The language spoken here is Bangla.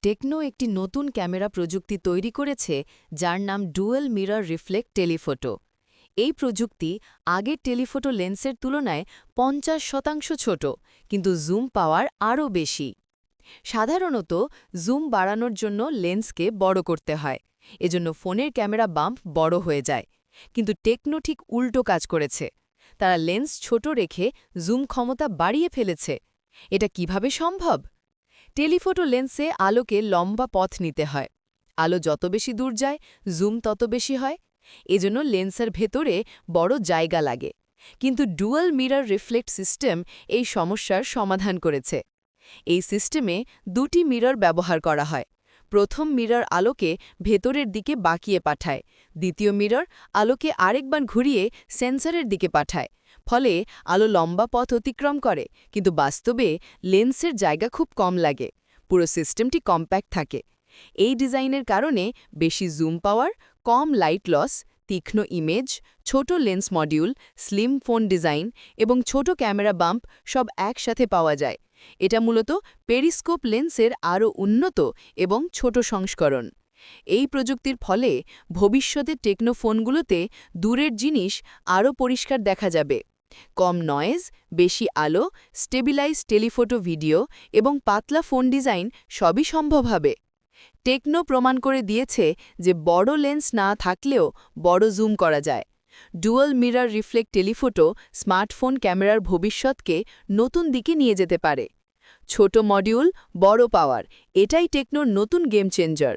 টেকনো একটি নতুন ক্যামেরা প্রযুক্তি তৈরি করেছে যার নাম ডুয়াল মিরর রিফ্লেক্ট টেলিফোটো। এই প্রযুক্তি আগের টেলিফোটো লেন্সের তুলনায় 50% ছোট, কিন্তু জুম পাওয়ার আরও বেশি। সাধারণত জুম বাড়ানোর জন্য লেন্সকে বড় করতে হয়, এজন্য ফোনের ক্যামেরা বাম্প বড় হয়ে যায়। কিন্তু টেকনো ঠিক উল্টো কাজ করেছে, তারা লেন্স ছোট রেখে জুম ক্ষমতা বাড়িয়ে ফেলেছে। এটা কিভাবে সম্ভব? টেলিফোটো লেন্সে আলোকে লম্বা পথ নিতে হয়। আলো যত বেশি দূর যায়, জুম তত বেশি হয়। এজন্য লেন্সের ভেতরে বড় জায়গা লাগে। কিন্তু ডুয়াল মিরর রিফ্লেক্ট সিস্টেম এই সমস্যার সমাধান করেছে। এই সিস্টেমে দুটি মিরর ব্যবহার করা হয়। প্রথম মিরর আলোকে ভেতরের দিকে বাঁকিয়ে পাঠায়, দ্বিতীয় মিরর আলোকে আরেকবার ঘুরিয়ে সেন্সরের দিকে পাঠায়। ফলে আলো লম্বা পথ অতিক্রম করে, কিন্তু বাস্তবে লেন্সের জায়গা খুব কম লাগে। পুরো সিস্টেমটি কম্প্যাক্ট থাকে। এই ডিজাইনের কারণে বেশি জুম পাওয়ার, কম লাইট লস, তীক্ষ্ণ ইমেজ, ছোট lens module, slim phone design এবং ছোট ক্যামেরা বাম্প সব একসাথে পাওয়া যায়। এটা মূলত পেরিস্কোপ লেন্সের আরও উন্নত এবং ছোট সংস্করণ। এই প্রযুক্তির ফলে ভবিষ্যতে টেকনো ফোনগুলোতে দূরের জিনিস আরও পরিষ্কার দেখা যাবে। কম নয়েজ, বেশি আলো, স্টেবিলাইজ টেলিফোটো ভিডিও এবং পাতলা ফোন ডিজাইন সবই সম্ভব হবে। টেকনো প্রমাণ করে দিয়েছে যে বড় লেন্স না থাকলেও বড় জুম করা যায়। Dual mirror reflect telephoto smartphone ক্যামেরার ভবিষ্যৎকে নতুন দিকে নিয়ে যেতে পারে। ছোট মডিউল, বড় পাওয়ার, এটাই টেকনোর নতুন গেম চেঞ্জার।